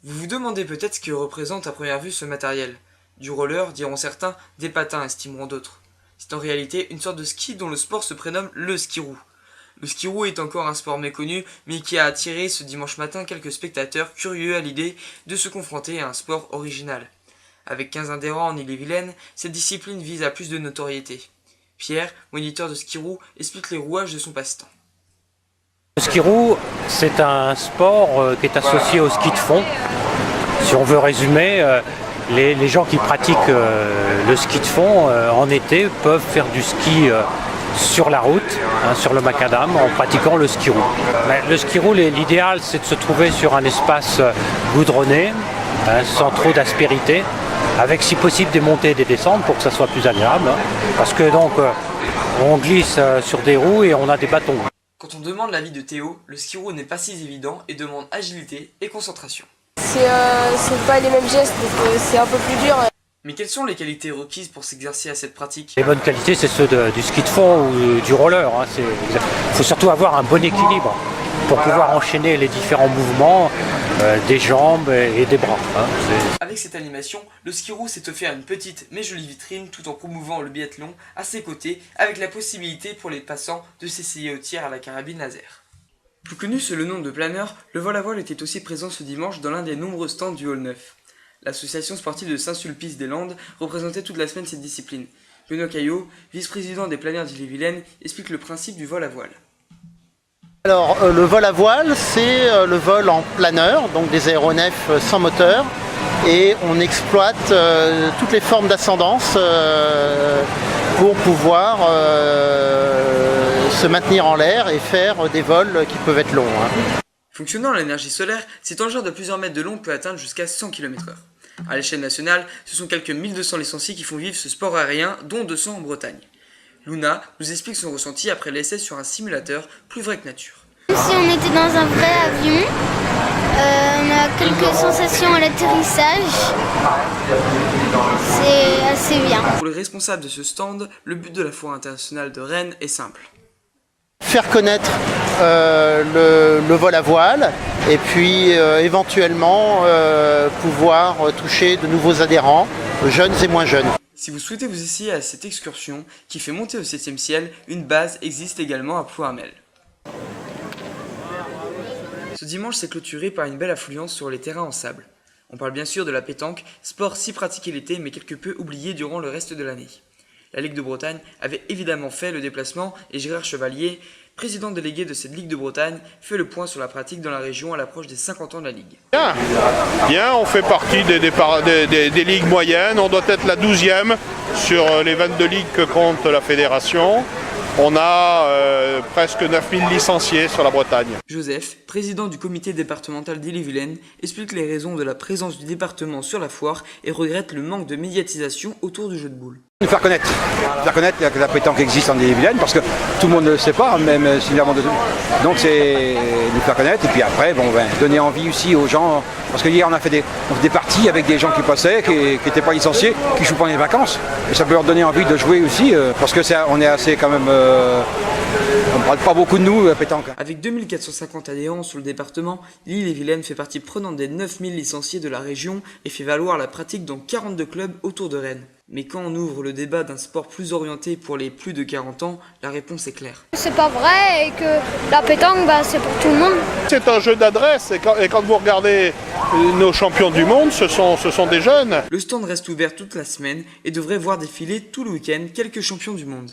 Vous vous demandez peut-être ce que représente à première vue ce matériel. Du roller, diront certains, des patins, estimeront d'autres. C'est en réalité une sorte de ski dont le sport se prénomme le skiroo. Le skiroo est encore un sport méconnu, mais qui a attiré ce dimanche matin quelques spectateurs curieux à l'idée de se confronter à un sport original. Avec 15 adhérents en Ille-et-Vilaine, cette discipline vise à plus de notoriété. Pierre, moniteur de skiroo, explique les rouages de son passe-temps. Le skiroo, c'est un sport qui est associé au ski de fond. Si on veut résumer, les gens qui pratiquent le ski de fond en été peuvent faire du ski sur la route, sur le macadam, en pratiquant le skiroo. Le skiroo, l'idéal, c'est de se trouver sur un espace goudronné, sans trop d'aspérité, avec si possible des montées et des descentes pour que ça soit plus agréable. Parce que donc, on glisse sur des roues et on a des bâtons. Quand on demande l'avis de Théo, le skiroo n'est pas si évident et demande agilité et concentration. C'est pas les mêmes gestes, donc c'est un peu plus dur. Mais quelles sont les qualités requises pour s'exercer à cette pratique? Les bonnes qualités, c'est ceux du ski de fond ou du roller. Il faut surtout avoir un bon équilibre pour pouvoir enchaîner les différents mouvements des jambes et des bras. Avec cette animation, le skiroo s'est offert une petite mais jolie vitrine tout en promouvant le biathlon à ses côtés, avec la possibilité pour les passants de s'essayer au tir à la carabine laser. Plus connu sous le nom de planeur, le vol-à-voile était aussi présent ce dimanche dans l'un des nombreux stands du Hall 9. L'association sportive de Saint-Sulpice-des-Landes représentait toute la semaine cette discipline. Benoît Caillot, vice-président des planeurs d'Ille-et-Vilaine, explique le principe du vol-à-voile. Alors le vol à voile, c'est le vol en planeur, donc des aéronefs sans moteur, et on exploite toutes les formes d'ascendance pour pouvoir se maintenir en l'air et faire des vols qui peuvent être longs. Fonctionnant à l'énergie solaire, cet engin de plusieurs mètres de long peut atteindre jusqu'à 100 km/h. À l'échelle nationale, ce sont quelques 1200 licenciés qui font vivre ce sport aérien, dont 200 en Bretagne. Luna nous explique son ressenti après l'essai sur un simulateur plus vrai que nature. Si on était dans un vrai avion, on a quelques sensations à l'atterrissage, c'est assez bien. Pour les responsables de ce stand, le but de la foire internationale de Rennes est simple. Faire connaître le vol à voile et puis éventuellement pouvoir toucher de nouveaux adhérents, jeunes et moins jeunes. Si vous souhaitez vous essayer à cette excursion qui fait monter au 7e ciel, une base existe également à Plouarmel. Ce dimanche s'est clôturé par une belle affluence sur les terrains en sable. On parle bien sûr de la pétanque, sport si pratiqué l'été mais quelque peu oublié durant le reste de l'année. La Ligue de Bretagne avait évidemment fait le déplacement et Gérard Chevalier, président délégué de cette Ligue de Bretagne, fait le point sur la pratique dans la région à l'approche des 50 ans de la Ligue. Bien, on fait partie des ligues moyennes, on doit être la 12e sur les 22 ligues que compte la fédération. On a presque 9000 licenciés sur la Bretagne. Joseph, président du comité départemental d'Ille-et-Vilaine, explique les raisons de la présence du département sur la foire et regrette le manque de médiatisation autour du jeu de boules. Nous faire connaître que la pétanque existe en Ille-et-Vilaine, parce que tout le monde ne le sait pas, même suffisamment de... Donc c'est nous faire connaître, et puis après, donner envie aussi aux gens, parce que hier on a fait des parties avec des gens qui passaient, qui n'étaient pas licenciés, qui jouent pendant les vacances, et ça peut leur donner envie de jouer aussi, parce que on est assez quand même... on ne parle pas beaucoup de nous, la pétanque. Avec 2450 adhérents sur le département, l'Ille-et-Vilaine fait partie prenante des 9000 licenciés de la région et fait valoir la pratique dans 42 clubs autour de Rennes. Mais quand on ouvre le débat d'un sport plus orienté pour les plus de 40 ans, la réponse est claire. C'est pas vrai et que la pétanque, c'est pour tout le monde. C'est un jeu d'adresse et quand vous regardez nos champions du monde, ce sont des jeunes. Le stand reste ouvert toute la semaine et devrait voir défiler tout le week-end quelques champions du monde.